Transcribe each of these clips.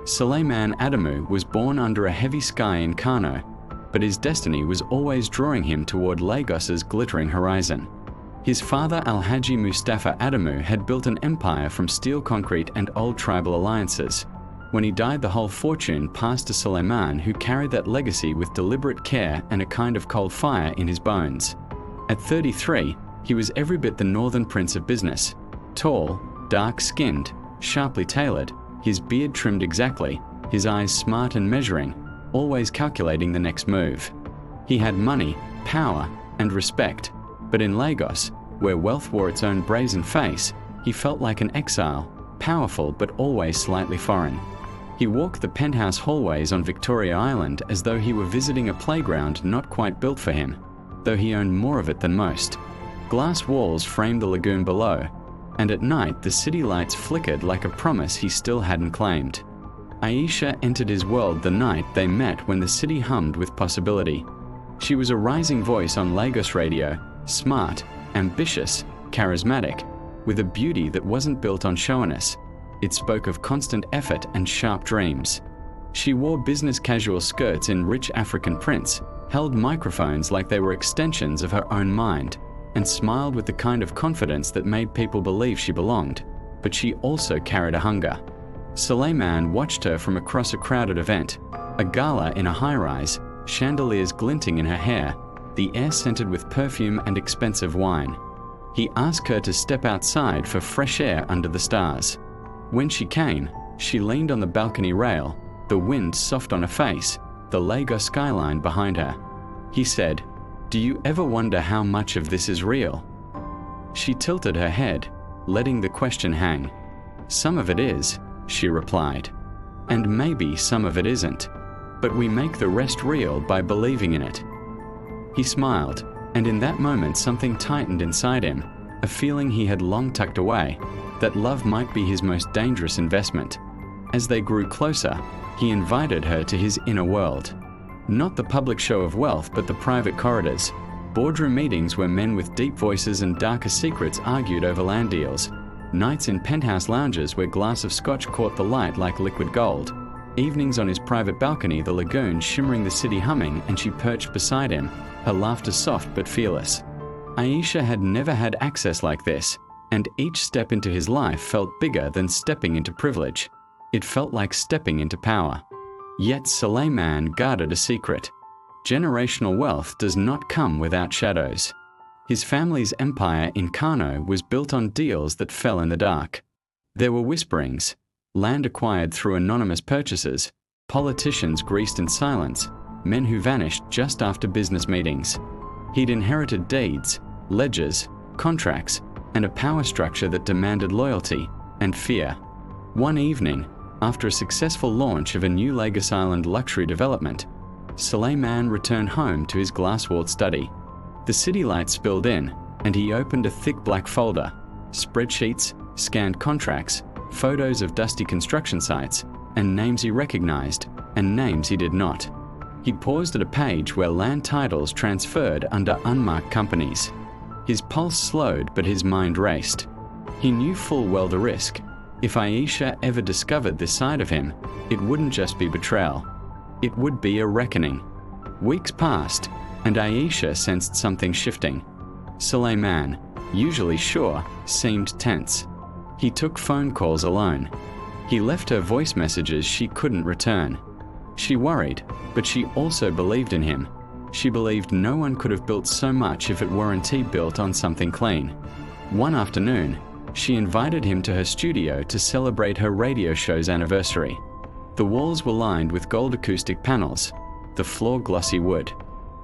Suleiman Adamu was born under a heavy sky in Kano, but his destiny was always drawing him toward Lagos's glittering horizon. His father Alhaji Mustafa Adamu had built an empire from steel concrete and old tribal alliances. When he died, the whole fortune passed to Suleiman, who carried that legacy with deliberate care and a kind of cold fire in his bones. At 33, he was every bit the northern prince of business. Tall, dark-skinned, sharply tailored, his beard trimmed exactly, his eyes smart and measuring, always calculating the next move. He had money, power, and respect, but in Lagos, where wealth wore its own brazen face, he felt like an exile, powerful but always slightly foreign. He walked the penthouse hallways on Victoria Island as though he were visiting a playground not quite built for him, though he owned more of it than most. Glass walls framed the lagoon below, and at night the city lights flickered like a promise he still hadn't claimed. Aisha entered his world the night they met, when the city hummed with possibility. She was a rising voice on Lagos radio, smart, ambitious, charismatic, with a beauty that wasn't built on showiness. It spoke of constant effort and sharp dreams. She wore business casual skirts in rich African prints, held microphones like they were extensions of her own mind, and smiled with the kind of confidence that made people believe she belonged, but she also carried a hunger. Suleiman watched her from across a crowded event, a gala in a high-rise, chandeliers glinting in her hair, the air scented with perfume and expensive wine. He asked her to step outside for fresh air under the stars. When she came, she leaned on the balcony rail, the wind soft on her face, the Lagos skyline behind her. He said, "Do you ever wonder how much of this is real?" She tilted her head, letting the question hang. "Some of it is," she replied. "And maybe some of it isn't. But we make the rest real by believing in it." He smiled, and in that moment something tightened inside him, a feeling he had long tucked away, that love might be his most dangerous investment. As they grew closer, he invited her to his inner world. Not the public show of wealth, but the private corridors, boardroom meetings where men with deep voices and darker secrets argued over land deals, nights in penthouse lounges where glass of scotch caught the light like liquid gold, evenings on his private balcony, the lagoon shimmering, the city humming, and she perched beside him, her laughter soft but fearless. Aisha had never had access like this, and each step into his life felt bigger than stepping into privilege. It felt like stepping into power. Yet Suleiman guarded a secret. Generational wealth does not come without shadows. His family's empire in Kano was built on deals that fell in the dark. There were whisperings, land acquired through anonymous purchases, politicians greased in silence, men who vanished just after business meetings. He'd inherited deeds, ledgers, contracts, and a power structure that demanded loyalty and fear. One evening, after a successful launch of a new Lagos Island luxury development, Suleiman returned home to his glass-walled study. The city lights spilled in, and he opened a thick black folder, spreadsheets, scanned contracts, photos of dusty construction sites, and names he recognized, and names he did not. He paused at a page where land titles transferred under unmarked companies. His pulse slowed, but his mind raced. He knew full well the risk. If Aisha ever discovered this side of him, it wouldn't just be betrayal. It would be a reckoning. Weeks passed, and Aisha sensed something shifting. Suleiman, usually sure, seemed tense. He took phone calls alone. He left her voice messages she couldn't return. She worried, but she also believed in him. She believed no one could have built so much if it weren't built on something clean. One afternoon, she invited him to her studio to celebrate her radio show's anniversary. The walls were lined with gold acoustic panels, the floor glossy wood.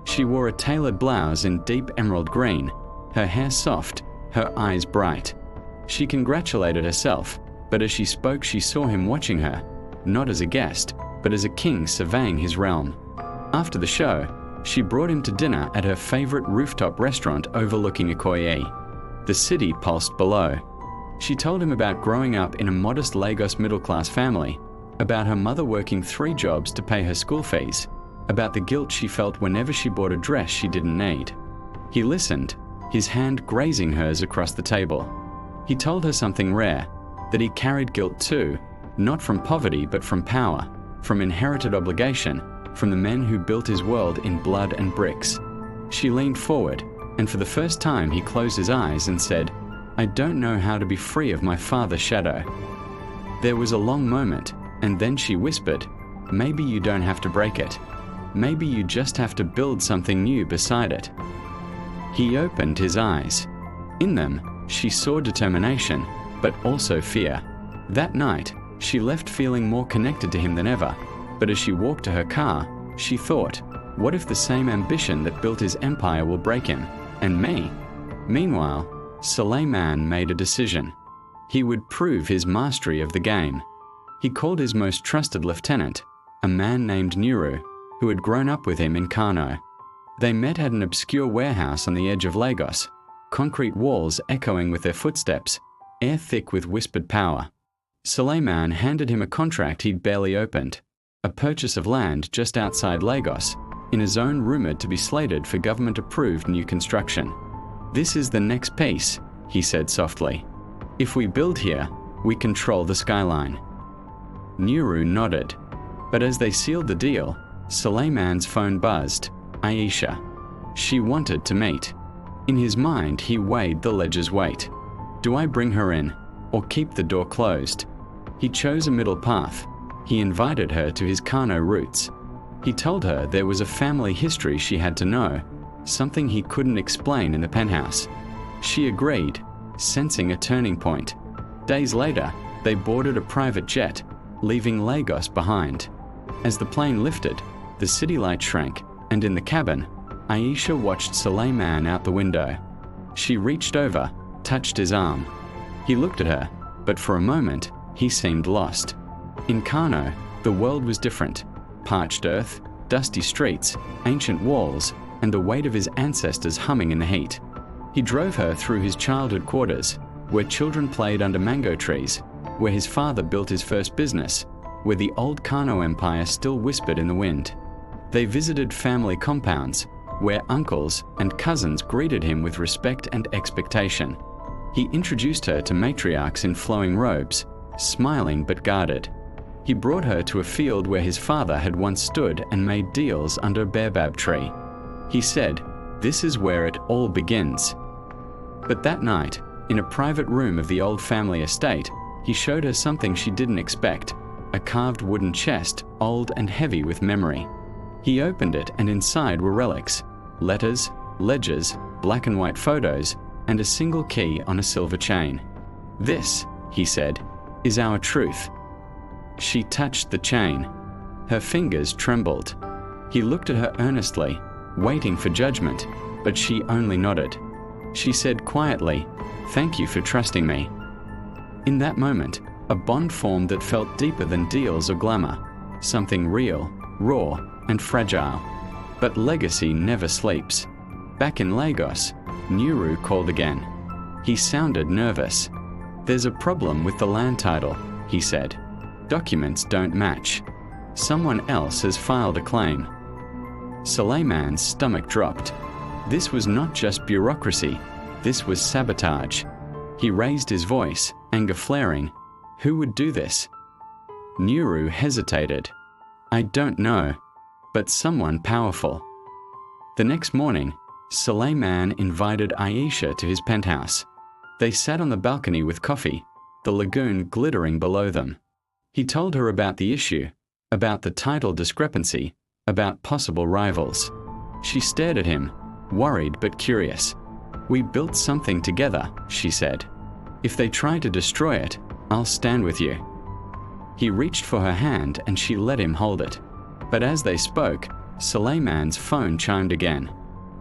She wore a tailored blouse in deep emerald green, her hair soft, her eyes bright. She congratulated herself, but as she spoke she saw him watching her, not as a guest, but as a king surveying his realm. After the show, she brought him to dinner at her favorite rooftop restaurant overlooking Ikoyi. The city pulsed below. She told him about growing up in a modest Lagos middle-class family, about her mother working 3 jobs to pay her school fees, about the guilt she felt whenever she bought a dress she didn't need. He listened, his hand grazing hers across the table. He told her something rare, that he carried guilt too, Not from poverty, but from power, from inherited obligation, from the men who built his world in blood and bricks. She leaned forward, and for the first time he closed his eyes and said, "I don't know how to be free of my father's shadow." There was a long moment, and then she whispered, "Maybe you don't have to break it. Maybe you just have to build something new beside it." He opened his eyes. In them, she saw determination, but also fear. That night, she left feeling more connected to him than ever, but as she walked to her car, she thought, what if the same ambition that built his empire will break him, and me? Meanwhile, Suleiman made a decision. He would prove his mastery of the game. He called his most trusted lieutenant, a man named Nuru, who had grown up with him in Kano. They met at an obscure warehouse on the edge of Lagos, concrete walls echoing with their footsteps, air thick with whispered power. Suleiman handed him a contract he'd barely opened, a purchase of land just outside Lagos, in a zone rumored to be slated for government-approved new construction. "This is the next piece," he said softly. "If we build here, we control the skyline." Nuru nodded, but as they sealed the deal, Suleiman's phone buzzed. Aisha. She wanted to meet. In his mind, he weighed the ledger's weight. Do I bring her in, or keep the door closed? He chose a middle path. He invited her to his Kano roots. He told her there was a family history she had to know, something he couldn't explain in the penthouse. She agreed, sensing a turning point. Days later, they boarded a private jet, leaving Lagos behind. As the plane lifted, the city light shrank, and in the cabin, Aisha watched Suleiman out the window. She reached over, touched his arm. He looked at her, but for a moment, he seemed lost. In Kano, the world was different. Parched earth, dusty streets, ancient walls, and the weight of his ancestors humming in the heat. He drove her through his childhood quarters, where children played under mango trees, where his father built his first business, where the old Kano Empire still whispered in the wind. They visited family compounds, where uncles and cousins greeted him with respect and expectation. He introduced her to matriarchs in flowing robes, smiling but guarded. He brought her to a field where his father had once stood and made deals under a baobab tree. He said, "This is where it all begins." But that night, in a private room of the old family estate, he showed her something she didn't expect, a carved wooden chest, old and heavy with memory. He opened it, and inside were relics, letters, ledgers, black and white photos, and a single key on a silver chain. "This," he said, "is our truth." She touched the chain. Her fingers trembled. He looked at her earnestly, waiting for judgment, but she only nodded. She said quietly, "Thank you for trusting me." In that moment, a bond formed that felt deeper than deals or glamour, something real, raw, and fragile. But legacy never sleeps. Back in Lagos, Nuru called again. He sounded nervous. "There's a problem with the land title," he said. "Documents don't match. Someone else has filed a claim." Suleiman's stomach dropped. This was not just bureaucracy. This was sabotage. He raised his voice, anger flaring. Who would do this? Nuru hesitated. "I don't know, but someone powerful." The next morning, Suleiman invited Aisha to his penthouse. They sat on the balcony with coffee, the lagoon glittering below them. He told her about the issue, about the title discrepancy, about possible rivals. She stared at him, worried but curious. "We built something together," she said. "If they try to destroy it, I'll stand with you." He reached for her hand and she let him hold it. But as they spoke, Suleiman's phone chimed again.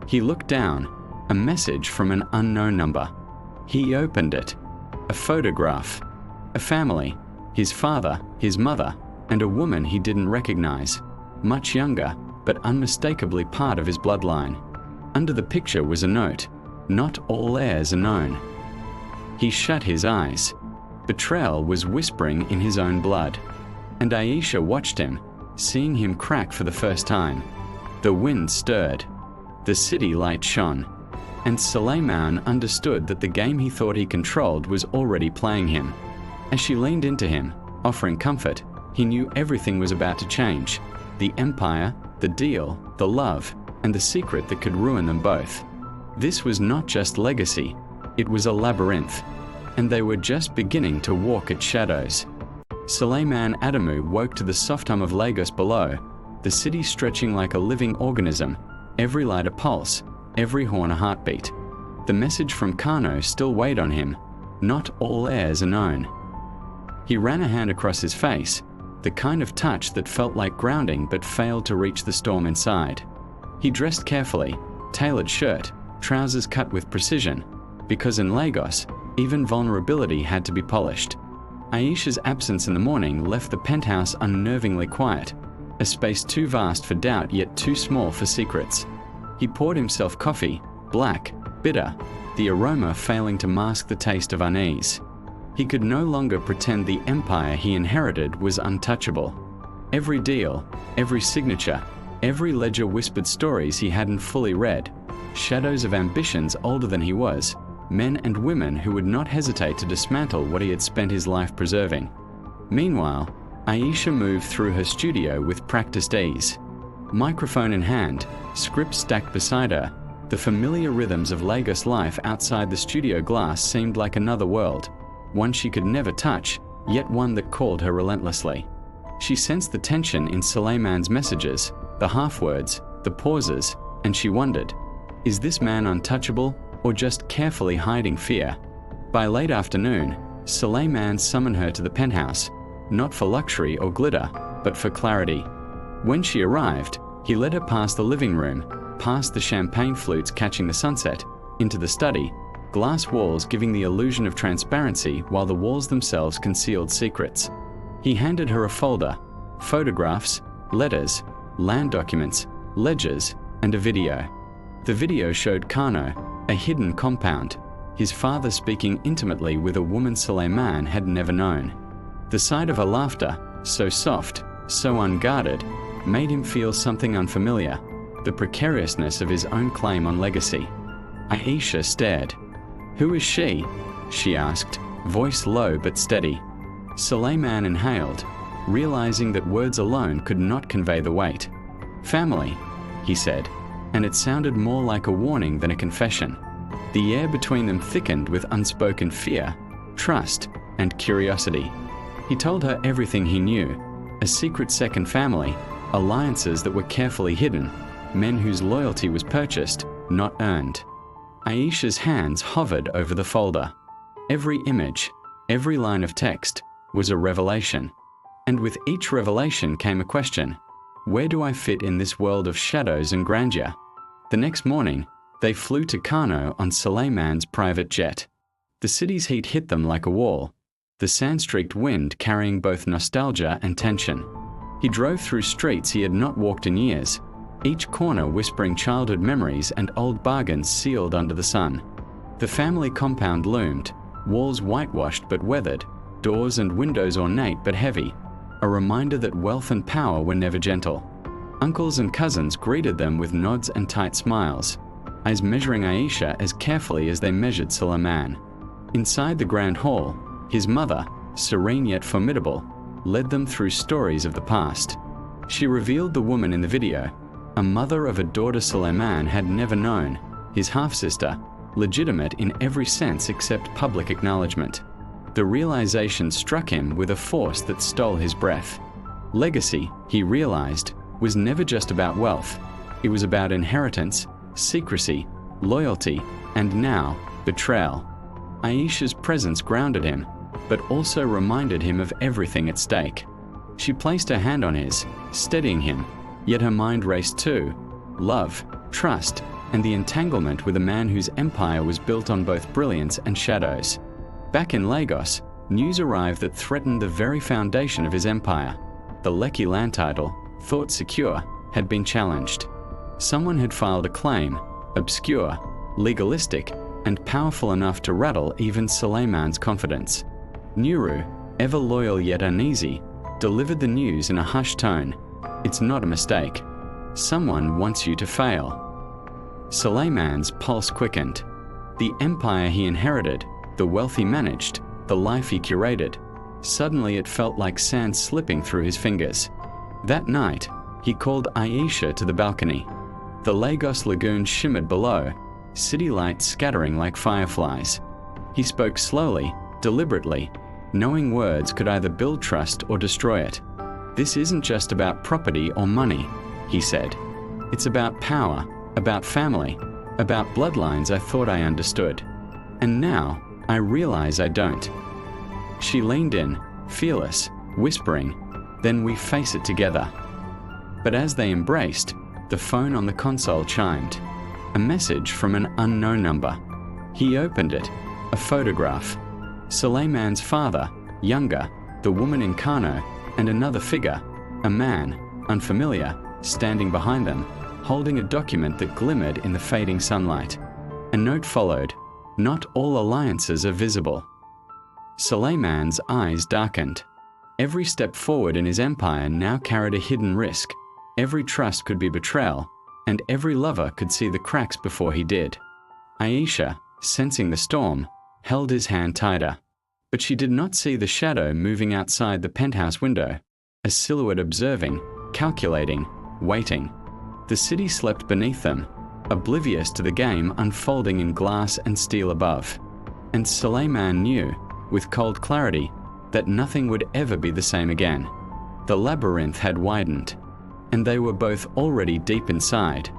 He looked down, a message from an unknown number. He opened it. A photograph. A family. His father, his mother, and a woman he didn't recognize. Much younger, but unmistakably part of his bloodline. Under the picture was a note. Not all heirs are known. He shut his eyes. Betrayal was whispering in his own blood. And Aisha watched him, seeing him crack for the first time. The wind stirred. The city light shone. And Suleiman understood that the game he thought he controlled was already playing him. As she leaned into him, offering comfort, he knew everything was about to change. The empire, the deal, the love, and the secret that could ruin them both. This was not just legacy, it was a labyrinth, and they were just beginning to walk its shadows. Suleiman Adamu woke to the soft hum of Lagos below, the city stretching like a living organism, every light a pulse, every horn a heartbeat. The message from Kano still weighed on him. Not all heirs are known. He ran a hand across his face, the kind of touch that felt like grounding but failed to reach the storm inside. He dressed carefully, tailored shirt, trousers cut with precision, because in Lagos, even vulnerability had to be polished. Aisha's absence in the morning left the penthouse unnervingly quiet, a space too vast for doubt yet too small for secrets. He poured himself coffee, black, bitter, the aroma failing to mask the taste of unease. He could no longer pretend the empire he inherited was untouchable. Every deal, every signature, every ledger whispered stories he hadn't fully read, shadows of ambitions older than he was, men and women who would not hesitate to dismantle what he had spent his life preserving. Meanwhile, Aisha moved through her studio with practiced ease. Microphone in hand, script stacked beside her, the familiar rhythms of Lagos life outside the studio glass seemed like another world, one she could never touch, yet one that called her relentlessly. She sensed the tension in Suleiman's messages, the half-words, the pauses, and she wondered, is this man untouchable or just carefully hiding fear? By late afternoon, Suleiman summoned her to the penthouse, not for luxury or glitter, but for clarity. When she arrived, he led her past the living room, past the champagne flutes catching the sunset, into the study, glass walls giving the illusion of transparency while the walls themselves concealed secrets. He handed her a folder, photographs, letters, land documents, ledgers, and a video. The video showed Kano, a hidden compound, his father speaking intimately with a woman Suleiman had never known. The sight of her laughter, so soft, so unguarded, made him feel something unfamiliar, the precariousness of his own claim on legacy. Aisha stared. "Who is she?" she asked, voice low but steady. Suleiman inhaled, realizing that words alone could not convey the weight. "Family," he said, and it sounded more like a warning than a confession. The air between them thickened with unspoken fear, trust, and curiosity. He told her everything he knew, a secret second family, alliances that were carefully hidden, men whose loyalty was purchased, not earned. Aisha's hands hovered over the folder. Every image, every line of text, was a revelation. And with each revelation came a question: where do I fit in this world of shadows and grandeur? The next morning, they flew to Kano on Suleiman's private jet. The city's heat hit them like a wall, the sand-streaked wind carrying both nostalgia and tension. He drove through streets he had not walked in years, each corner whispering childhood memories and old bargains sealed under the sun. The family compound loomed, walls whitewashed but weathered, doors and windows ornate but heavy, a reminder that wealth and power were never gentle. Uncles and cousins greeted them with nods and tight smiles, eyes measuring Aisha as carefully as they measured Suleiman. Inside the grand hall, his mother, serene yet formidable, led them through stories of the past. She revealed the woman in the video, a mother of a daughter Suleiman had never known, his half-sister, legitimate in every sense except public acknowledgement. The realization struck him with a force that stole his breath. Legacy, he realized, was never just about wealth. It was about inheritance, secrecy, loyalty, and now, betrayal. Aisha's presence grounded him, but also reminded him of everything at stake. She placed her hand on his, steadying him, yet her mind raced too: love, trust, and the entanglement with a man whose empire was built on both brilliance and shadows. Back in Lagos, news arrived that threatened the very foundation of his empire. The Lekki land title, thought secure, had been challenged. Someone had filed a claim, obscure, legalistic, and powerful enough to rattle even Suleiman's confidence. Nuru, ever loyal yet uneasy, delivered the news in a hushed tone. "It's not a mistake. Someone wants you to fail." Suleiman's pulse quickened. The empire he inherited, the wealth he managed, the life he curated, Suddenly it felt like sand slipping through his fingers. That night, he called Aisha to the balcony. The Lagos lagoon shimmered below, city lights scattering like fireflies. He spoke slowly, deliberately, knowing words could either build trust or destroy it. "This isn't just about property or money," he said. "It's about power, about family, about bloodlines I thought I understood. And now, I realize I don't." She leaned in, fearless, whispering, "Then we face it together." But as they embraced, the phone on the console chimed. A message from an unknown number. He opened it. A photograph. Suleiman's father, younger, the woman in Kano, and another figure, a man, unfamiliar, standing behind them, holding a document that glimmered in the fading sunlight. A note followed. "Not all alliances are visible." Suleiman's eyes darkened. Every step forward in his empire now carried a hidden risk. Every trust could be betrayal, and every lover could see the cracks before he did. Aisha, sensing the storm, held his hand tighter. But she did not see the shadow moving outside the penthouse window, a silhouette observing, calculating, waiting. The city slept beneath them, oblivious to the game unfolding in glass and steel above. And Suleiman knew, with cold clarity, that nothing would ever be the same again. The labyrinth had widened, and they were both already deep inside.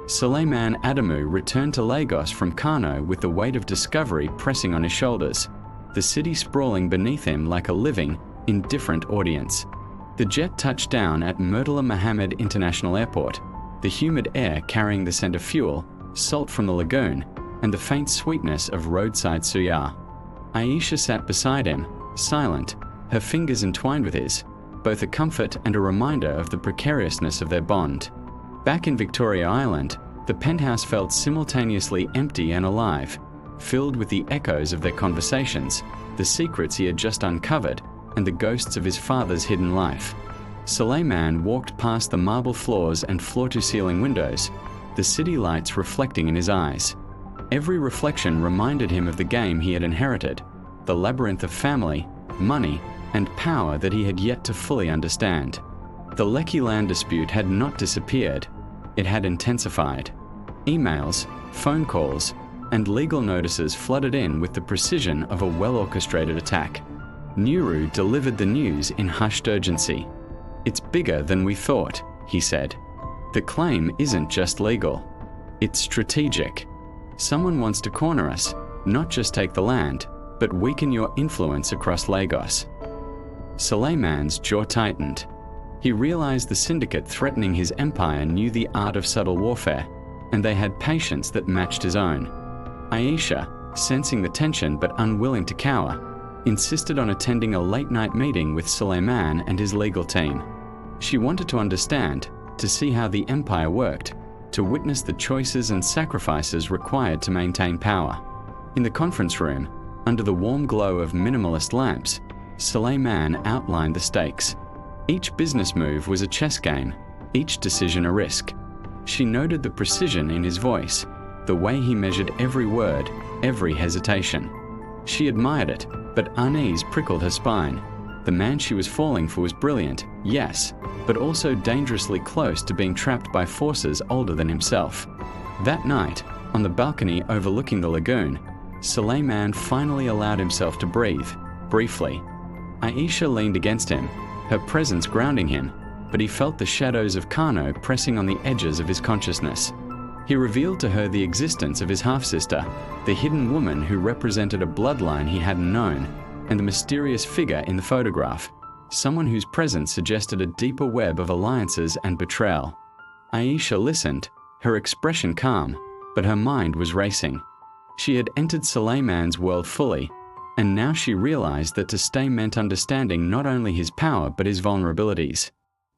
Suleiman Adamu returned to Lagos from Kano with the weight of discovery pressing on his shoulders, the city sprawling beneath him like a living, indifferent audience. The jet touched down at Murtala Mohammed International Airport, the humid air carrying the scent of fuel, salt from the lagoon, and the faint sweetness of roadside suya. Aisha sat beside him, silent, her fingers entwined with his, both a comfort and a reminder of the precariousness of their bond. Back in Victoria Island, the penthouse felt simultaneously empty and alive, filled with the echoes of their conversations, the secrets he had just uncovered, and the ghosts of his father's hidden life. Suleiman walked past the marble floors and floor-to-ceiling windows, the city lights reflecting in his eyes. Every reflection reminded him of the game he had inherited, the labyrinth of family, money, and power that he had yet to fully understand. The Lekki land dispute had not disappeared. It had intensified. Emails, phone calls, and legal notices flooded in with the precision of a well-orchestrated attack. Nuru delivered the news in hushed urgency. "It's bigger than we thought," he said. "The claim isn't just legal. It's strategic. Someone wants to corner us, not just take the land, but weaken your influence across Lagos." Suleiman's jaw tightened. He realized the syndicate threatening his empire knew the art of subtle warfare, and they had patience that matched his own. Aisha, sensing the tension but unwilling to cower, insisted on attending a late-night meeting with Suleiman and his legal team. She wanted to understand, to see how the empire worked, to witness the choices and sacrifices required to maintain power. In the conference room, under the warm glow of minimalist lamps, Suleiman outlined the stakes. Each business move was a chess game, each decision a risk. She noted the precision in his voice, the way he measured every word, every hesitation. She admired it, but unease prickled her spine. The man she was falling for was brilliant, yes, but also dangerously close to being trapped by forces older than himself. That night, on the balcony overlooking the lagoon, Suleiman finally allowed himself to breathe, briefly. Aisha leaned against him, her presence grounding him, but he felt the shadows of Kano pressing on the edges of his consciousness. He revealed to her the existence of his half-sister, the hidden woman who represented a bloodline he hadn't known, and the mysterious figure in the photograph, someone whose presence suggested a deeper web of alliances and betrayal. Aisha listened, her expression calm, but her mind was racing. She had entered Suleiman's world fully, and now she realized that to stay meant understanding not only his power but his vulnerabilities.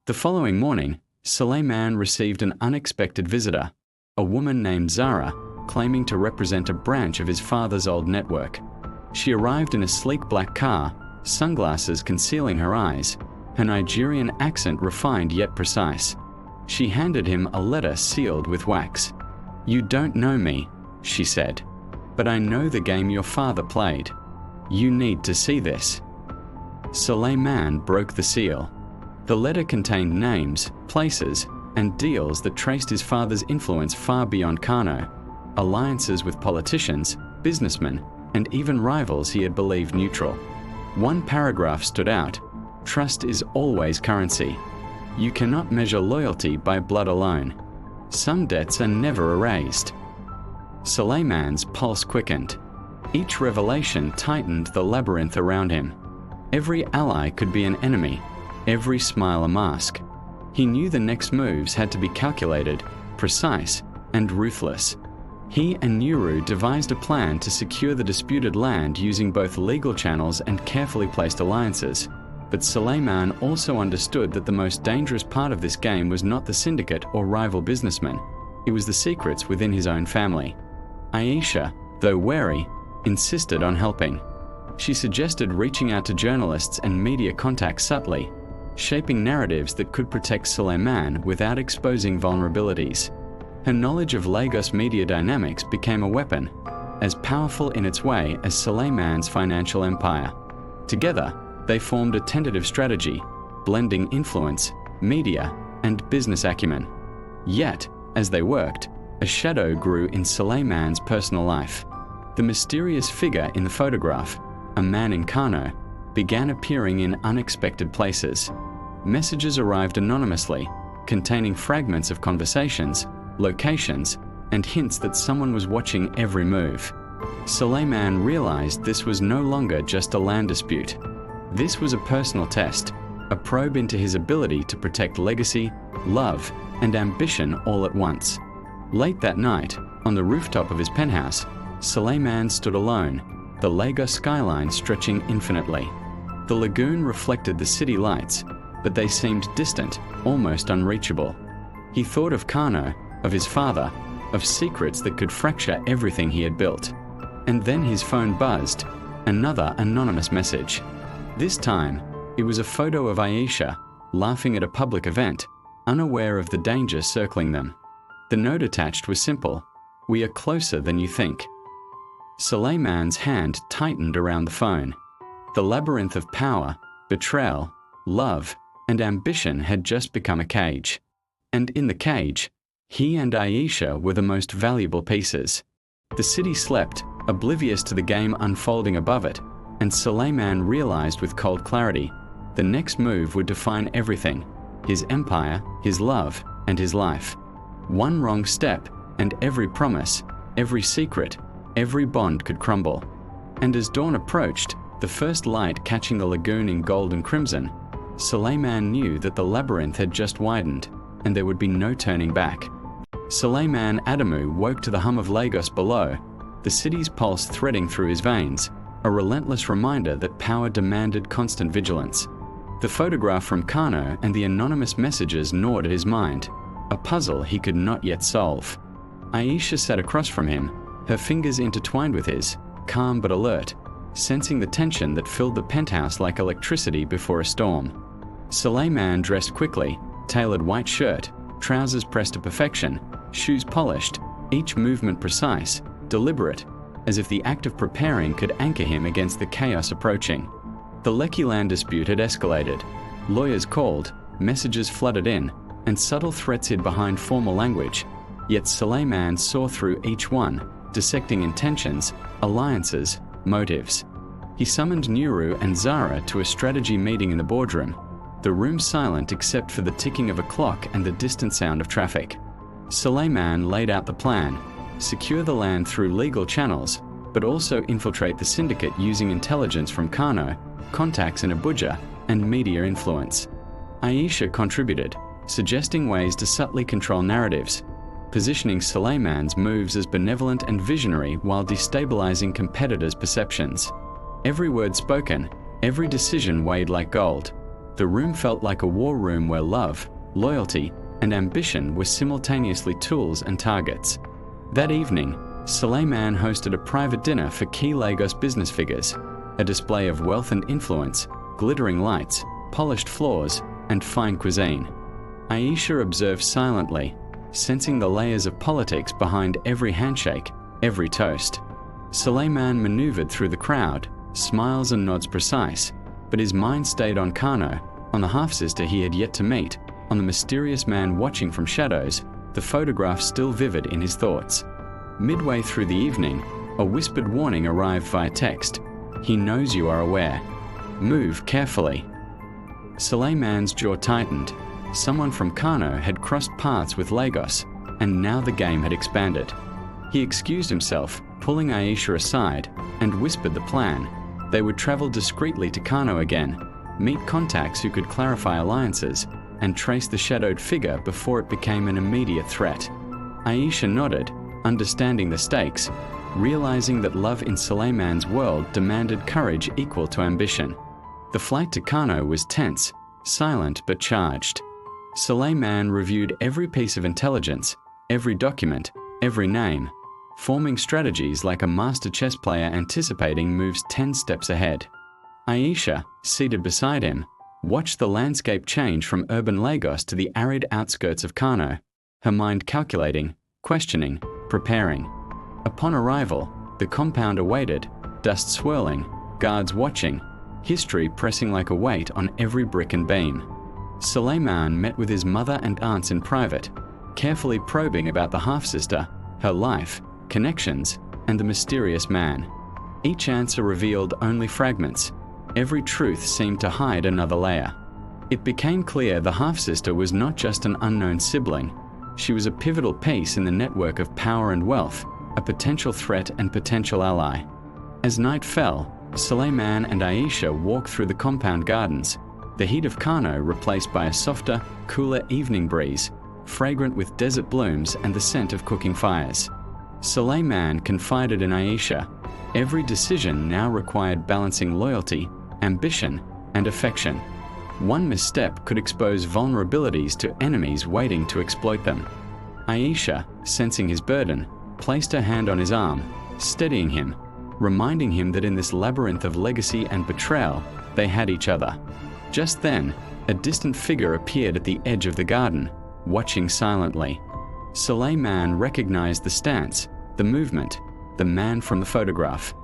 The following morning, Suleiman received an unexpected visitor, a woman named Zara, claiming to represent a branch of his father's old network. She arrived in a sleek black car, sunglasses concealing her eyes, her Nigerian accent refined yet precise. She handed him a letter sealed with wax. "You don't know me," she said, "but I know the game your father played. You need to see this." Suleiman broke the seal. The letter contained names, places, and deals that traced his father's influence far beyond Kano, alliances with politicians, businessmen, and even rivals he had believed neutral. One paragraph stood out: "Trust is always currency. You cannot measure loyalty by blood alone. Some debts are never erased." Suleiman's pulse quickened. Each revelation tightened the labyrinth around him. Every ally could be an enemy, every smile a mask. He knew the next moves had to be calculated, precise, and ruthless. He and Nuru devised a plan to secure the disputed land using both legal channels and carefully placed alliances. But Suleiman also understood that the most dangerous part of this game was not the syndicate or rival businessmen. It was the secrets within his own family. Aisha, though wary, insisted on helping. She suggested reaching out to journalists and media contacts subtly, shaping narratives that could protect Suleiman without exposing vulnerabilities. Her knowledge of Lagos media dynamics became a weapon, as powerful in its way as Suleiman's financial empire. Together, they formed a tentative strategy, blending influence, media, and business acumen. Yet, as they worked, a shadow grew in Suleiman's personal life. The mysterious figure in the photograph, a man in Kano, began appearing in unexpected places. Messages arrived anonymously, containing fragments of conversations, locations, and hints that someone was watching every move. Suleiman realized this was no longer just a land dispute. This was a personal test, a probe into his ability to protect legacy, love, and ambition all at once. Late that night, on the rooftop of his penthouse, Suleiman stood alone, the Lagos skyline stretching infinitely. The lagoon reflected the city lights, but they seemed distant, almost unreachable. He thought of Kano, of his father, of secrets that could fracture everything he had built. And then his phone buzzed, another anonymous message. This time, it was a photo of Aisha, laughing at a public event, unaware of the danger circling them. The note attached was simple: "We are closer than you think." Suleiman's hand tightened around the phone. The labyrinth of power, betrayal, love, and ambition had just become a cage. And in the cage, he and Aisha were the most valuable pieces. The city slept, oblivious to the game unfolding above it, and Suleiman realized with cold clarity, the next move would define everything: his empire, his love, and his life. One wrong step, and every promise, every secret, every bond could crumble. And as dawn approached, the first light catching the lagoon in gold and crimson, Suleiman knew that the labyrinth had just widened, and there would be no turning back. Suleiman Adamu woke to the hum of Lagos below, the city's pulse threading through his veins, a relentless reminder that power demanded constant vigilance. The photograph from Kano and the anonymous messages gnawed at his mind, a puzzle he could not yet solve. Aisha sat across from him, her fingers intertwined with his, calm but alert, sensing the tension that filled the penthouse like electricity before a storm. Suleiman dressed quickly, tailored white shirt, trousers pressed to perfection, shoes polished, each movement precise, deliberate, as if the act of preparing could anchor him against the chaos approaching. The Lekki land dispute had escalated. Lawyers called, messages flooded in, and subtle threats hid behind formal language. Yet Suleiman saw through each one, dissecting intentions, alliances, motives. He summoned Nuru and Zara to a strategy meeting in the boardroom, the room silent except for the ticking of a clock and the distant sound of traffic. Suleiman laid out the plan: secure the land through legal channels, but also infiltrate the syndicate using intelligence from Kano, contacts in Abuja, and media influence. Aisha contributed, suggesting ways to subtly control narratives, positioning Suleiman's moves as benevolent and visionary while destabilizing competitors' perceptions. Every word spoken, every decision weighed like gold. The room felt like a war room where love, loyalty, and ambition were simultaneously tools and targets. That evening, Suleiman hosted a private dinner for key Lagos business figures, a display of wealth and influence, glittering lights, polished floors, and fine cuisine. Aisha observed silently, sensing the layers of politics behind every handshake, every toast. Suleiman maneuvered through the crowd, smiles and nods precise, But his mind stayed on Kano, on the half-sister he had yet to meet, on the mysterious man watching from shadows, the photograph still vivid in his thoughts. Midway through the evening, a whispered warning arrived via text. He knows you are aware. Move carefully. Suleiman's jaw tightened. Someone from Kano had crossed paths with Lagos, and now the game had expanded. He excused himself, pulling Aisha aside, and whispered the plan. They would travel discreetly to Kano again, meet contacts who could clarify alliances, and trace the shadowed figure before it became an immediate threat. Aisha nodded, understanding the stakes, realizing that love in Suleiman's world demanded courage equal to ambition. The flight to Kano was tense, silent but charged. Suleiman reviewed every piece of intelligence, every document, every name, forming strategies like a master chess player anticipating moves 10 steps ahead. Aisha, seated beside him, watched the landscape change from urban Lagos to the arid outskirts of Kano, her mind calculating, questioning, preparing. Upon arrival, the compound awaited, dust swirling, guards watching, history pressing like a weight on every brick and beam. Suleiman met with his mother and aunts in private, carefully probing about the half-sister, her life, connections, and the mysterious man. Each answer revealed only fragments. Every truth seemed to hide another layer. It became clear the half-sister was not just an unknown sibling. She was a pivotal piece in the network of power and wealth, a potential threat and potential ally. As night fell, Suleiman and Aisha walked through the compound gardens, the heat of Kano replaced by a softer, cooler evening breeze, fragrant with desert blooms and the scent of cooking fires. Suleiman confided in Aisha. Every decision now required balancing loyalty, ambition, and affection. One misstep could expose vulnerabilities to enemies waiting to exploit them. Aisha, sensing his burden, placed her hand on his arm, steadying him, reminding him that in this labyrinth of legacy and betrayal, they had each other. Just then, a distant figure appeared at the edge of the garden, watching silently. Suleiman recognized the stance, the movement, the man from the photograph.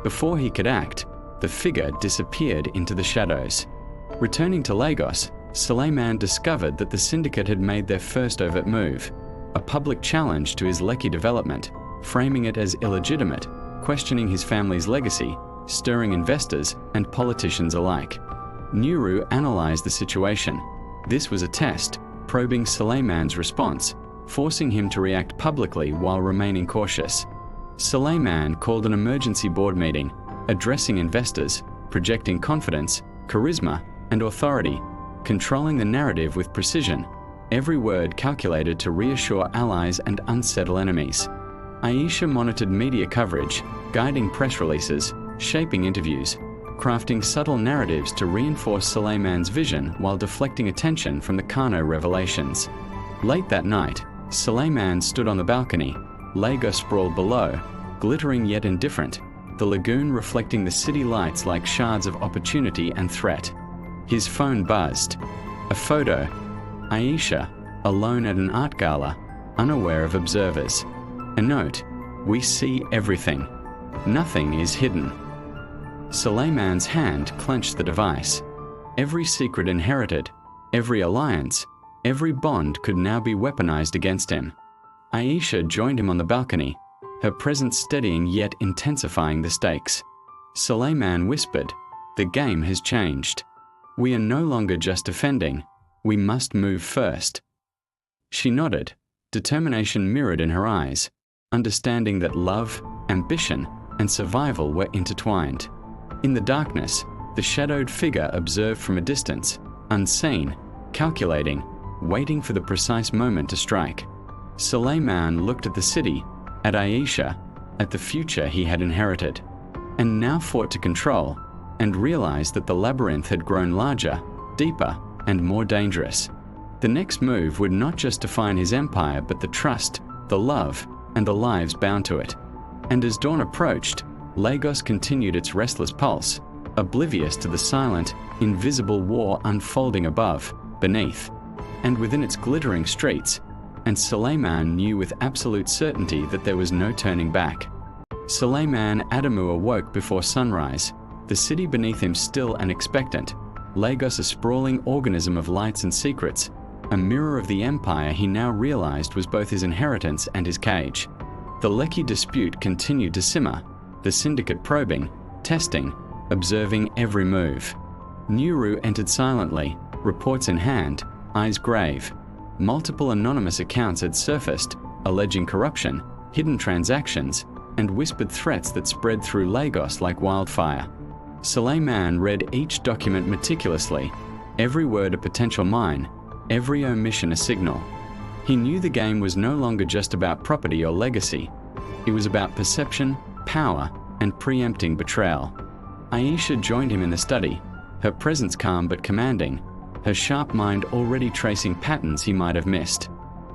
Before he could act, the figure disappeared into the shadows. Returning to Lagos, Suleiman discovered that the syndicate had made their first overt move, a public challenge to his Lekki development, framing it as illegitimate, questioning his family's legacy, stirring investors and politicians alike. Nuru analyzed the situation. This was a test, probing Suleiman's response, forcing him to react publicly while remaining cautious. Suleiman called an emergency board meeting, addressing investors, projecting confidence, charisma, and authority, controlling the narrative with precision, every word calculated to reassure allies and unsettle enemies. Aisha monitored media coverage, guiding press releases, shaping interviews, crafting subtle narratives to reinforce Suleiman's vision while deflecting attention from the Kano revelations. Late that night, Suleiman stood on the balcony, Lagos sprawled below, glittering yet indifferent, the lagoon reflecting the city lights like shards of opportunity and threat. His phone buzzed. A photo. Aisha, alone at an art gala, unaware of observers. A note. We see everything. Nothing is hidden. Suleiman's hand clenched the device. Every secret inherited, every alliance, every bond could now be weaponized against him. Aisha joined him on the balcony, her presence steadying yet intensifying the stakes. Suleiman whispered, "The game has changed. We are no longer just defending. We must move first." She nodded, determination mirrored in her eyes, understanding that love, ambition, and survival were intertwined. In the darkness, the shadowed figure observed from a distance, unseen, calculating, waiting for the precise moment to strike. Suleiman looked at the city, at Aisha, at the future he had inherited, and now fought to control, and realized that the labyrinth had grown larger, deeper, and more dangerous. The next move would not just define his empire, but the trust, the love, and the lives bound to it. And as dawn approached, Lagos continued its restless pulse, oblivious to the silent, invisible war unfolding above, beneath, and within its glittering streets, and Suleiman knew with absolute certainty that there was no turning back. Suleiman Adamu awoke before sunrise, The city beneath him still and expectant, Lagos a sprawling organism of lights and secrets, a mirror of the empire he now realized was both his inheritance and his cage. The Lekki dispute continued to simmer, the syndicate probing, testing, observing every move. Nuru entered silently, reports in hand, eyes grave. Multiple anonymous accounts had surfaced, alleging corruption, hidden transactions, and whispered threats that spread through Lagos like wildfire. Suleiman read each document meticulously, every word a potential mine, every omission a signal. He knew the game was no longer just about property or legacy. It was about perception, power, and preempting betrayal. Aisha joined him in the study, her presence calm but commanding, her sharp mind already tracing patterns he might have missed.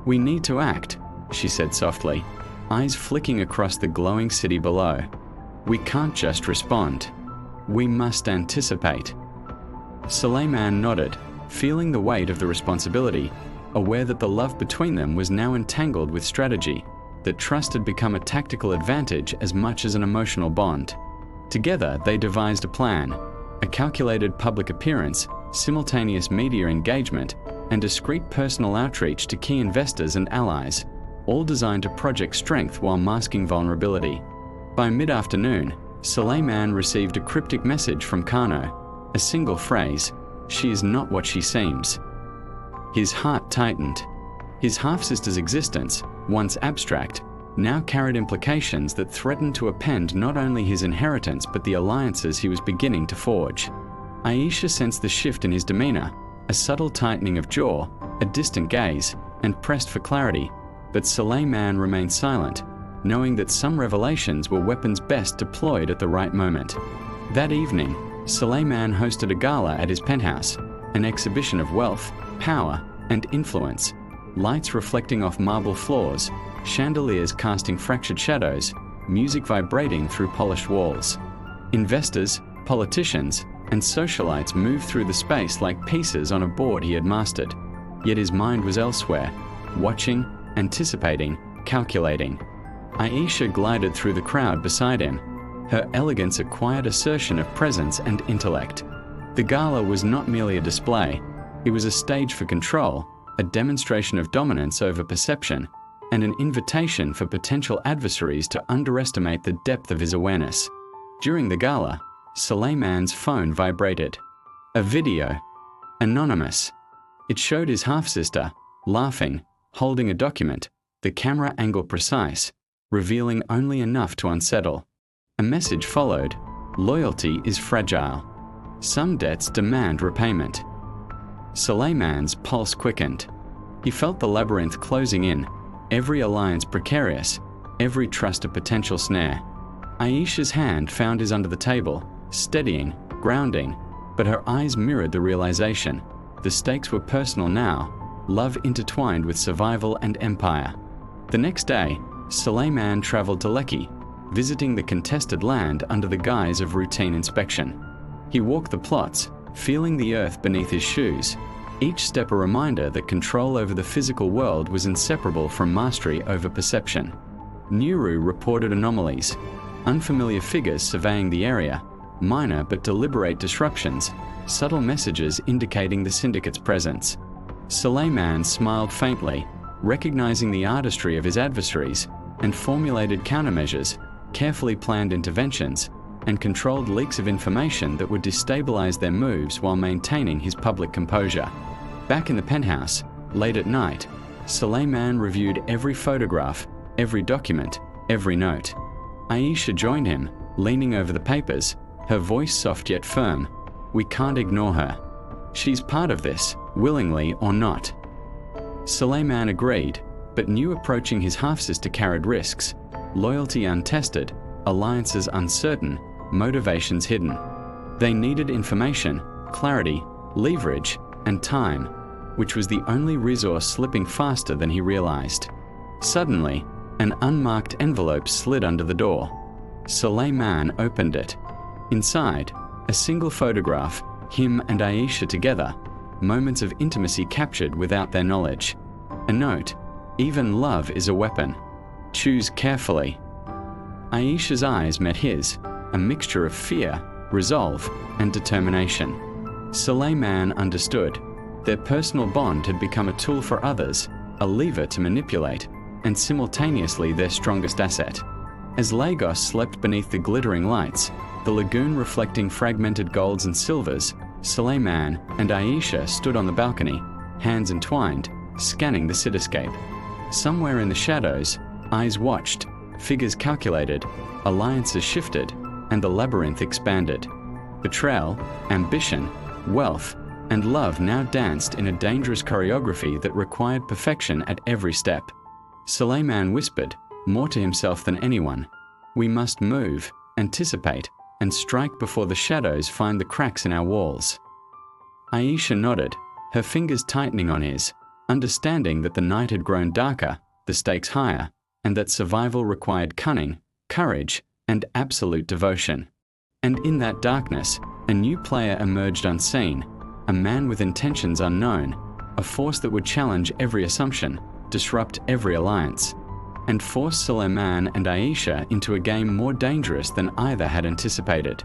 "We need to act," she said softly, eyes flicking across the glowing city below. "We can't just respond. We must anticipate." Suleiman nodded, feeling the weight of the responsibility, aware that the love between them was now entangled with strategy, that trust had become a tactical advantage as much as an emotional bond. Together, they devised a plan, a calculated public appearance, simultaneous media engagement, and discreet personal outreach to key investors and allies, all designed to project strength while masking vulnerability. By mid-afternoon, Suleiman received a cryptic message from Kano, a single phrase, "She is not what she seems." His heart tightened. His half-sister's existence, once abstract, now carried implications that threatened to append not only his inheritance but the alliances he was beginning to forge. Aisha sensed the shift in his demeanor, a subtle tightening of jaw, a distant gaze, and pressed for clarity, but Suleiman remained silent, knowing that some revelations were weapons best deployed at the right moment. That evening, Suleiman hosted a gala at his penthouse, an exhibition of wealth, power, and influence, lights reflecting off marble floors, chandeliers casting fractured shadows, music vibrating through polished walls. Investors, politicians, and socialites moved through the space like pieces on a board he had mastered. Yet his mind was elsewhere, watching, anticipating, calculating. Aisha glided through the crowd beside him, her elegance a quiet assertion of presence and intellect. The gala was not merely a display, it was a stage for control, a demonstration of dominance over perception, and an invitation for potential adversaries to underestimate the depth of his awareness. During the gala, Suleiman's phone vibrated. A video. Anonymous. It showed his half-sister, laughing, holding a document, the camera angle precise, revealing only enough to unsettle. A message followed. Loyalty is fragile. Some debts demand repayment. Suleiman's pulse quickened. He felt the labyrinth closing in, every alliance precarious, every trust a potential snare. Aisha's hand found his under the table, steadying, grounding, but her eyes mirrored the realization. The stakes were personal now, love intertwined with survival and empire. The next day, Suleiman traveled to Lekki, visiting the contested land under the guise of routine inspection. He walked the plots, feeling the earth beneath his shoes, each step a reminder that control over the physical world was inseparable from mastery over perception. Nuru reported anomalies, unfamiliar figures surveying the area, minor but deliberate disruptions, subtle messages indicating the syndicate's presence. Suleiman smiled faintly, recognizing the artistry of his adversaries, and formulated countermeasures, carefully planned interventions, and controlled leaks of information that would destabilize their moves while maintaining his public composure. Back in the penthouse, late at night, Suleiman reviewed every photograph, every document, every note. Aisha joined him, leaning over the papers, her voice soft yet firm. "We can't ignore her. She's part of this, willingly or not." Suleiman agreed, but knew approaching his half-sister carried risks, loyalty untested, alliances uncertain, motivations hidden. They needed information, clarity, leverage, and time, which was the only resource slipping faster than he realized. Suddenly, an unmarked envelope slid under the door. Suleiman opened it. Inside, a single photograph, him and Aisha together, moments of intimacy captured without their knowledge. A note, "Even love is a weapon. Choose carefully." Aisha's eyes met his, a mixture of fear, resolve, and determination. Suleiman understood. Their personal bond had become a tool for others, a lever to manipulate, and simultaneously their strongest asset. As Lagos slept beneath the glittering lights, the lagoon reflecting fragmented golds and silvers, Suleiman and Aisha stood on the balcony, hands entwined, scanning the cityscape. Somewhere in the shadows, eyes watched, figures calculated, alliances shifted, and the labyrinth expanded. Betrayal, ambition, wealth, and love now danced in a dangerous choreography that required perfection at every step. Suleiman whispered, more to himself than anyone, "We must move, anticipate, and strike before the shadows find the cracks in our walls." Aisha nodded, her fingers tightening on his, understanding that the night had grown darker, the stakes higher, and that survival required cunning, courage, and absolute devotion. And in that darkness, a new player emerged unseen, a man with intentions unknown, a force that would challenge every assumption, disrupt every alliance, and force Suleiman and Aisha into a game more dangerous than either had anticipated.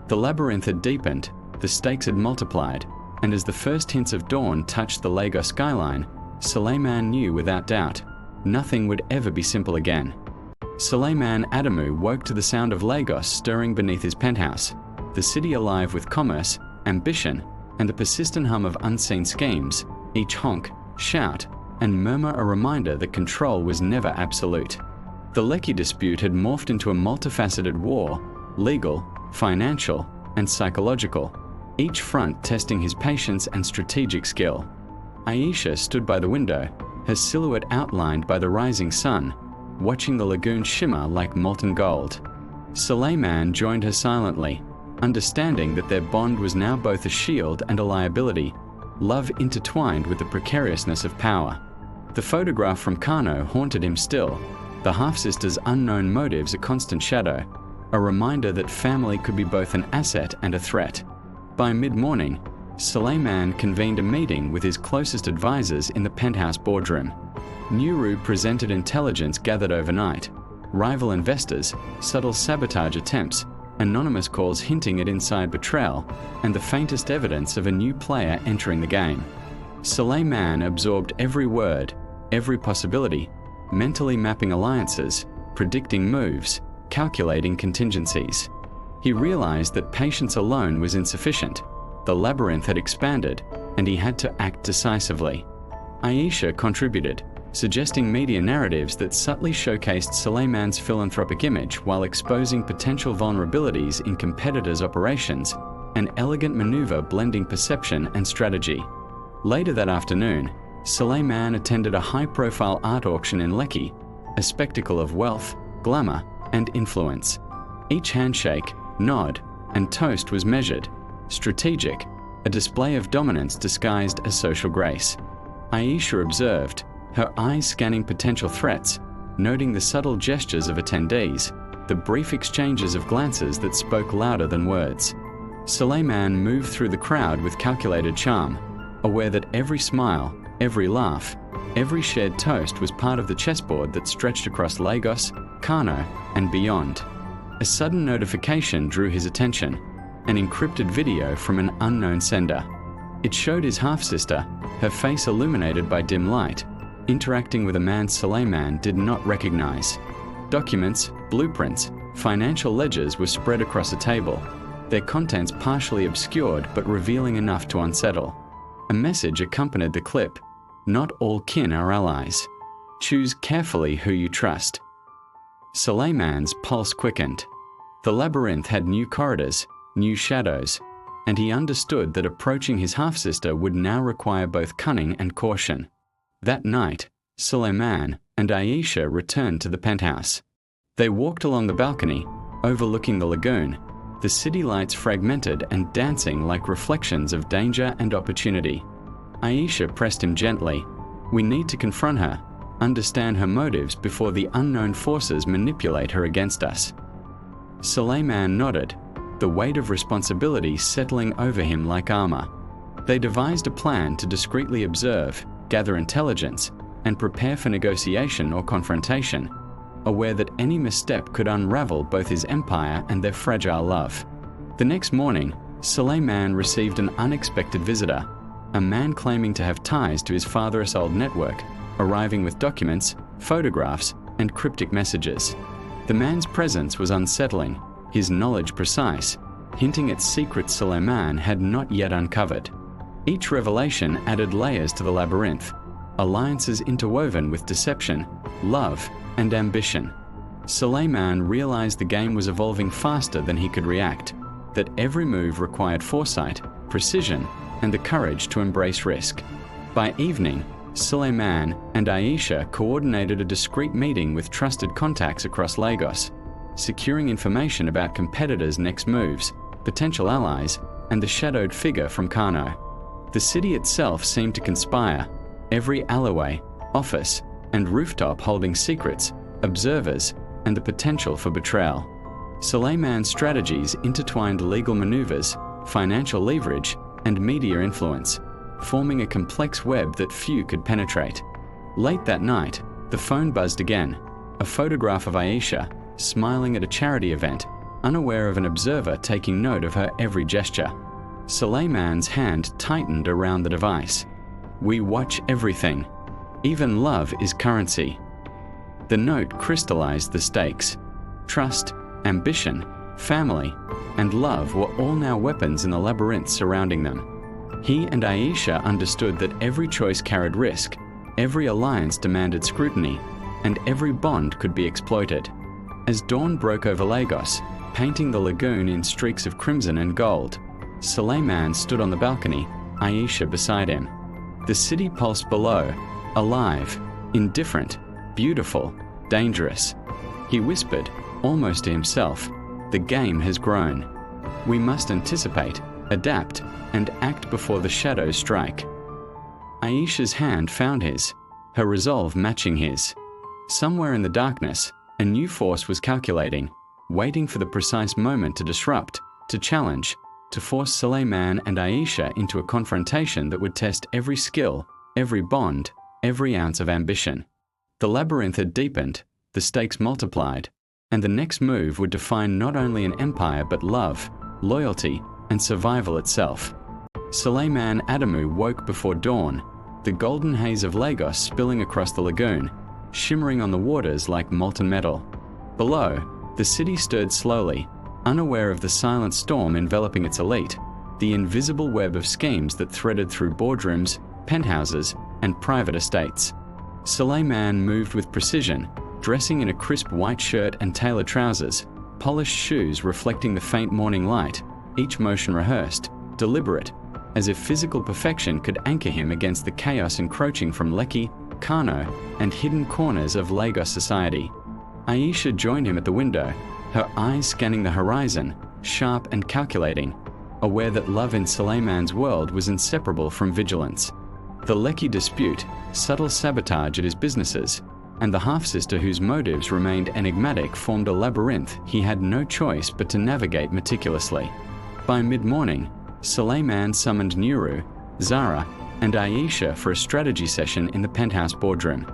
The labyrinth had deepened, the stakes had multiplied, and as the first hints of dawn touched the Lagos skyline, Suleiman knew without doubt, nothing would ever be simple again. Suleiman Adamu woke to the sound of Lagos stirring beneath his penthouse, the city alive with commerce, ambition, and the persistent hum of unseen schemes, each honk, shout, and murmur a reminder that control was never absolute. The Lekki dispute had morphed into a multifaceted war, legal, financial, and psychological, each front testing his patience and strategic skill. Aisha stood by the window, her silhouette outlined by the rising sun, watching the lagoon shimmer like molten gold. Suleiman joined her silently, understanding that their bond was now both a shield and a liability, love intertwined with the precariousness of power. The photograph from Kano haunted him still, the half-sister's unknown motives a constant shadow, a reminder that family could be both an asset and a threat. By mid-morning, Suleiman convened a meeting with his closest advisors in the penthouse boardroom. Nuru presented intelligence gathered overnight, rival investors, subtle sabotage attempts, anonymous calls hinting at inside betrayal, and the faintest evidence of a new player entering the game. Suleiman absorbed every word, every possibility, mentally mapping alliances, predicting moves, calculating contingencies. He realized that patience alone was insufficient. The labyrinth had expanded, and he had to act decisively. Aisha contributed, suggesting media narratives that subtly showcased Suleiman's philanthropic image while exposing potential vulnerabilities in competitors' operations, an elegant maneuver blending perception and strategy. Later that afternoon, Suleiman attended a high-profile art auction in Lekki, a spectacle of wealth, glamour, and influence. Each handshake, nod, and toast was measured, strategic, a display of dominance disguised as social grace. Aisha observed, her eyes scanning potential threats, noting the subtle gestures of attendees, the brief exchanges of glances that spoke louder than words. Suleiman moved through the crowd with calculated charm, aware that every smile, every laugh, every shared toast was part of the chessboard that stretched across Lagos, Kano, and beyond. A sudden notification drew his attention, an encrypted video from an unknown sender. It showed his half-sister, her face illuminated by dim light, interacting with a man Suleiman did not recognize. Documents, blueprints, financial ledgers were spread across a table, their contents partially obscured but revealing enough to unsettle. A message accompanied the clip. Not all kin are allies. Choose carefully who you trust. Suleiman's pulse quickened. The labyrinth had new corridors, new shadows, and he understood that approaching his half-sister would now require both cunning and caution. That night, Suleiman and Aisha returned to the penthouse. They walked along the balcony, overlooking the lagoon, the city lights fragmented and dancing like reflections of danger and opportunity. Aisha pressed him gently. We need to confront her, understand her motives before the unknown forces manipulate her against us. Suleiman nodded, the weight of responsibility settling over him like armor. They devised a plan to discreetly observe, gather intelligence, and prepare for negotiation or confrontation, aware that any misstep could unravel both his empire and their fragile love. The next morning, Suleiman received an unexpected visitor, a man claiming to have ties to his father's old network, arriving with documents, photographs, and cryptic messages. The man's presence was unsettling, his knowledge precise, hinting at secrets Suleiman had not yet uncovered. Each revelation added layers to the labyrinth, alliances interwoven with deception, love, and ambition. Suleiman realized the game was evolving faster than he could react, that every move required foresight, precision, and the courage to embrace risk. By evening, Suleiman and Aisha coordinated a discreet meeting with trusted contacts across Lagos, securing information about competitors' next moves, potential allies, and the shadowed figure from Kano. The city itself seemed to conspire, every alleyway, office, and rooftop holding secrets, observers, and the potential for betrayal. Suleiman's strategies intertwined legal maneuvers, financial leverage, and media influence, forming a complex web that few could penetrate. Late that night, the phone buzzed again, a photograph of Aisha, smiling at a charity event, unaware of an observer taking note of her every gesture. Suleiman's hand tightened around the device. "We watch everything. Even love is currency." The note crystallized the stakes. Trust, ambition, family, and love were all now weapons in the labyrinth surrounding them. He and Aisha understood that every choice carried risk, every alliance demanded scrutiny, and every bond could be exploited. As dawn broke over Lagos, painting the lagoon in streaks of crimson and gold, Suleiman stood on the balcony, Aisha beside him. The city pulsed below, alive, indifferent, beautiful, dangerous. He whispered, almost to himself, "The game has grown. We must anticipate, adapt, and act before the shadows strike." Aisha's hand found his, her resolve matching his. Somewhere in the darkness, a new force was calculating, waiting for the precise moment to disrupt, to challenge, to force Suleiman and Aisha into a confrontation that would test every skill, every bond, every ounce of ambition. The labyrinth had deepened, the stakes multiplied, and the next move would define not only an empire but love, loyalty, and survival itself. Suleiman Adamu woke before dawn, the golden haze of Lagos spilling across the lagoon, shimmering on the waters like molten metal. Below, the city stirred slowly, unaware of the silent storm enveloping its elite, the invisible web of schemes that threaded through boardrooms, penthouses, and private estates. Suleiman moved with precision, dressing in a crisp white shirt and tailored trousers, polished shoes reflecting the faint morning light, each motion rehearsed, deliberate, as if physical perfection could anchor him against the chaos encroaching from Lekki, Kano, and hidden corners of Lagos society. Aisha joined him at the window, her eyes scanning the horizon, sharp and calculating, aware that love in Suleiman's world was inseparable from vigilance. The Lekki dispute, subtle sabotage at his businesses, and the half-sister whose motives remained enigmatic formed a labyrinth he had no choice but to navigate meticulously. By mid-morning, Suleiman summoned Nuru, Zara, and Aisha for a strategy session in the penthouse boardroom.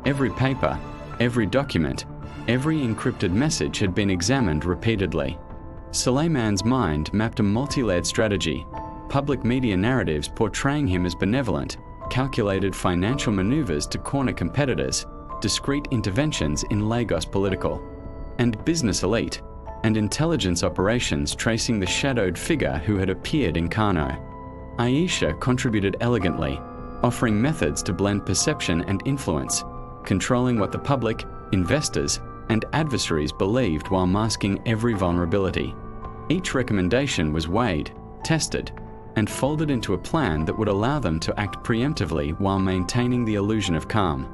Every paper, every document, every encrypted message had been examined repeatedly. Suleiman's mind mapped a multi-layered strategy, public media narratives portraying him as benevolent, calculated financial maneuvers to corner competitors, discreet interventions in Lagos political and business elite, and intelligence operations tracing the shadowed figure who had appeared in Kano. Aisha contributed elegantly, offering methods to blend perception and influence, controlling what the public, investors, and adversaries believed while masking every vulnerability. Each recommendation was weighed, tested, and folded into a plan that would allow them to act preemptively while maintaining the illusion of calm.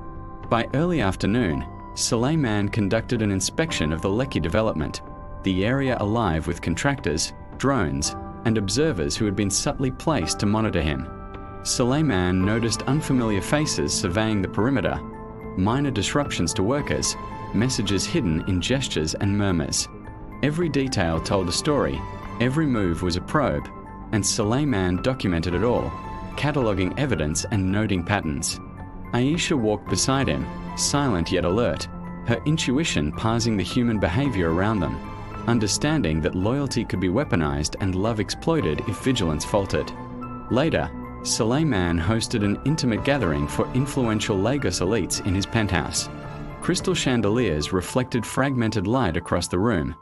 By early afternoon, Suleiman conducted an inspection of the Lekki development, the area alive with contractors, drones, and observers who had been subtly placed to monitor him. Suleiman noticed unfamiliar faces surveying the perimeter, minor disruptions to workers, messages hidden in gestures and murmurs. Every detail told a story, every move was a probe, and Suleiman documented it all, cataloguing evidence and noting patterns. Aisha walked beside him, silent yet alert, her intuition parsing the human behavior around them. understanding that loyalty could be weaponized and love exploited if vigilance faltered. Later, Suleiman hosted an intimate gathering for influential Lagos elites in his penthouse. Crystal chandeliers reflected fragmented light across the room,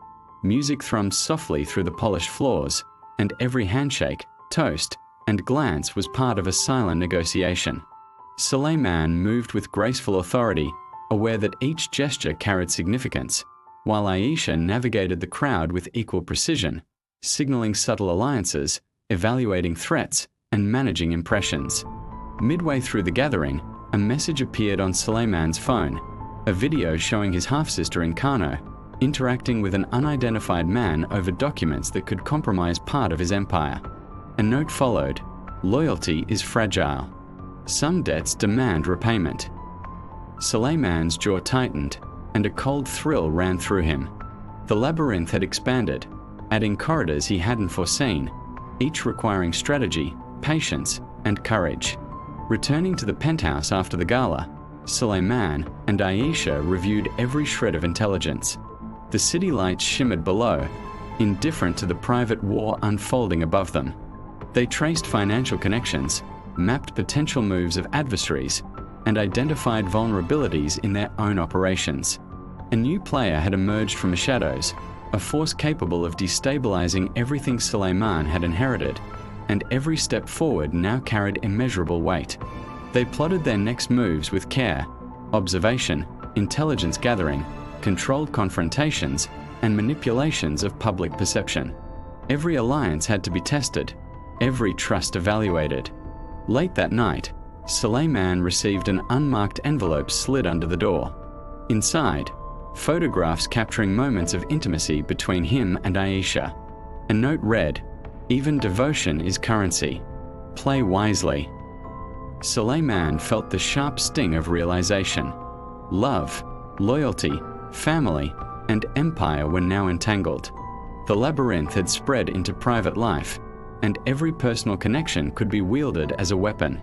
music thrummed softly through the polished floors, and every handshake, toast, and glance was part of a silent negotiation. Suleiman moved with graceful authority, aware that each gesture carried significance, while Aisha navigated the crowd with equal precision, signaling subtle alliances, evaluating threats, and managing impressions. Midway through the gathering, a message appeared on Suleiman's phone, a video showing his half-sister in Kano, interacting with an unidentified man over documents that could compromise part of his empire. A note followed: "Loyalty is fragile. Some debts demand repayment." Suleiman's jaw tightened, and a cold thrill ran through him. The labyrinth had expanded, adding corridors he hadn't foreseen, each requiring strategy, patience, and courage. Returning to the penthouse after the gala, Suleiman and Aisha reviewed every shred of intelligence. The city lights shimmered below, indifferent to the private war unfolding above them. They traced financial connections, mapped potential moves of adversaries, and identified vulnerabilities in their own operations. A new player had emerged from the shadows, a force capable of destabilizing everything Suleiman had inherited, and every step forward now carried immeasurable weight. They plotted their next moves with care: observation, intelligence gathering, controlled confrontations, and manipulations of public perception. Every alliance had to be tested, every trust evaluated. Late that night, Suleiman received an unmarked envelope slid under the door. Inside, photographs capturing moments of intimacy between him and Aisha. A note read, "Even devotion is currency. Play wisely." Suleiman felt the sharp sting of realization. Love, loyalty, family, and empire were now entangled. The labyrinth had spread into private life, and every personal connection could be wielded as a weapon.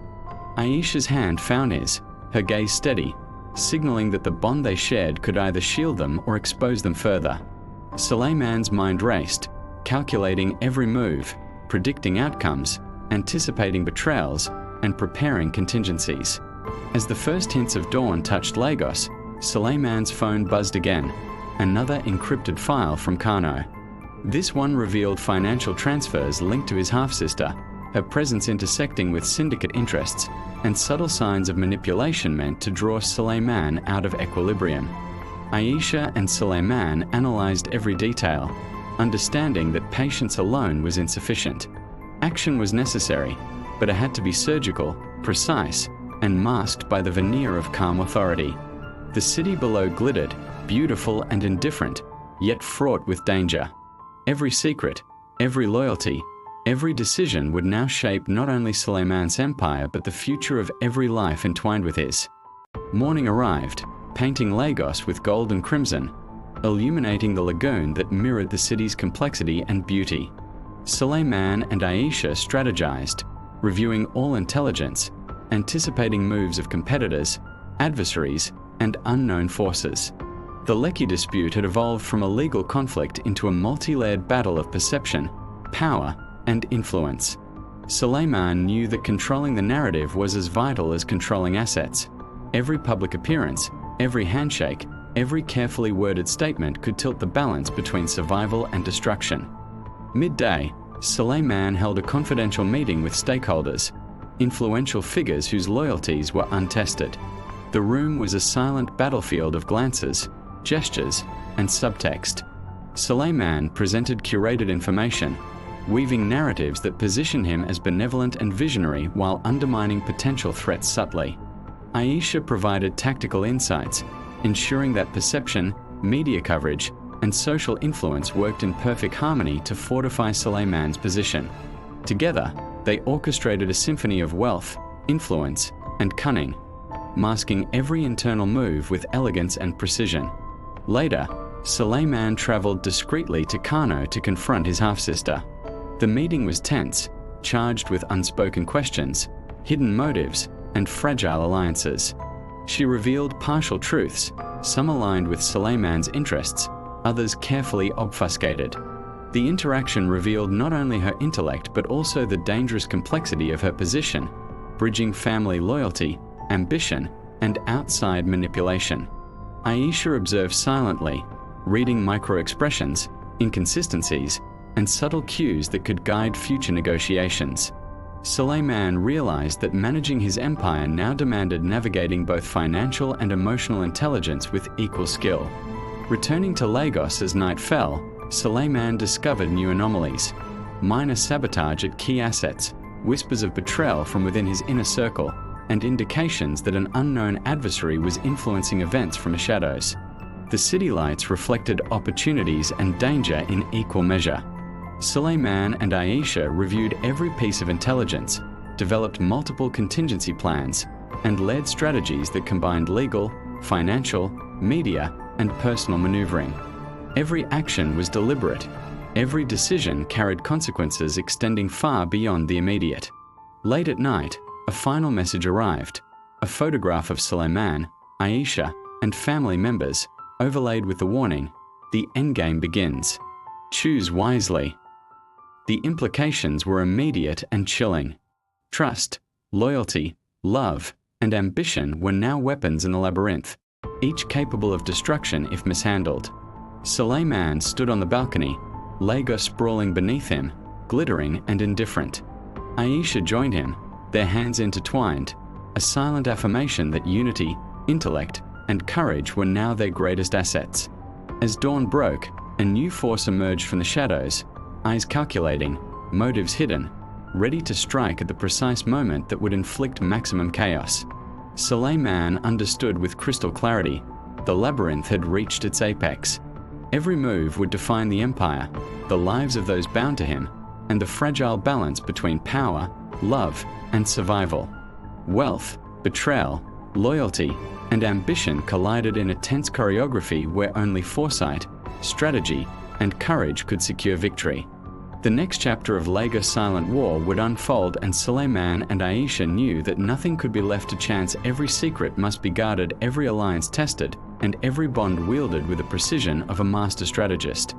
Aisha's hand found his, her gaze steady, signaling that the bond they shared could either shield them or expose them further. Suleiman's mind raced, calculating every move, predicting outcomes, anticipating betrayals, and preparing contingencies. As the first hints of dawn touched Lagos, Suleiman's phone buzzed again, another encrypted file from Kano. This one revealed financial transfers linked to his half-sister, her presence intersecting with syndicate interests, and subtle signs of manipulation meant to draw Suleiman out of equilibrium. Aisha and Suleiman analyzed every detail, understanding that patience alone was insufficient. Action was necessary, but it had to be surgical, precise, and masked by the veneer of calm authority. The city below glittered, beautiful and indifferent, yet fraught with danger. Every secret, every loyalty, every decision would now shape not only Suleiman's empire but the future of every life entwined with his. Morning arrived, painting Lagos with gold and crimson, illuminating the lagoon that mirrored the city's complexity and beauty. Suleiman and Aisha strategized, reviewing all intelligence, anticipating moves of competitors, adversaries, and unknown forces. The Lekki dispute had evolved from a legal conflict into a multi-layered battle of perception, power, and influence. Suleiman knew that controlling the narrative was as vital as controlling assets. Every public appearance, every handshake, every carefully worded statement could tilt the balance between survival and destruction. Midday, Suleiman held a confidential meeting with stakeholders, influential figures whose loyalties were untested. The room was a silent battlefield of glances, gestures, and subtext. Suleiman presented curated information, weaving narratives that position him as benevolent and visionary while undermining potential threats subtly. Aisha provided tactical insights, ensuring that perception, media coverage, and social influence worked in perfect harmony to fortify Suleiman's position. Together, they orchestrated a symphony of wealth, influence, and cunning, masking every internal move with elegance and precision. Later, Suleiman traveled discreetly to Kano to confront his half-sister. The meeting was tense, charged with unspoken questions, hidden motives, and fragile alliances. She revealed partial truths, some aligned with Suleiman's interests, others carefully obfuscated. The interaction revealed not only her intellect but also the dangerous complexity of her position, bridging family loyalty, ambition, and outside manipulation. Aisha observed silently, reading micro-expressions, inconsistencies, and subtle cues that could guide future negotiations. Suleiman realized that managing his empire now demanded navigating both financial and emotional intelligence with equal skill. Returning to Lagos as night fell, Suleiman discovered new anomalies: minor sabotage at key assets, whispers of betrayal from within his inner circle, and indications that an unknown adversary was influencing events from the shadows. The city lights reflected opportunities and danger in equal measure. Suleiman and Aisha reviewed every piece of intelligence, developed multiple contingency plans, and led strategies that combined legal, financial, media, and personal maneuvering. Every action was deliberate. Every decision carried consequences extending far beyond the immediate. Late at night, a final message arrived: a photograph of Suleiman, Aisha, and family members, overlaid with the warning, "The endgame begins. Choose wisely." The implications were immediate and chilling. Trust, loyalty, love, and ambition were now weapons in the labyrinth, each capable of destruction if mishandled. Suleiman stood on the balcony, Lagos sprawling beneath him, glittering and indifferent. Aisha joined him, their hands intertwined, a silent affirmation that unity, intellect, and courage were now their greatest assets. As dawn broke, a new force emerged from the shadows, eyes calculating, motives hidden, ready to strike at the precise moment that would inflict maximum chaos. Suleiman understood with crystal clarity: the labyrinth had reached its apex. Every move would define the empire, the lives of those bound to him, and the fragile balance between power, love, and survival. Wealth, betrayal, loyalty, and ambition collided in a tense choreography where only foresight, strategy, and courage could secure victory. The next chapter of Lagos' silent war would unfold, and Suleiman and Aisha knew that nothing could be left to chance. Every secret must be guarded, every alliance tested, and every bond wielded with the precision of a master strategist.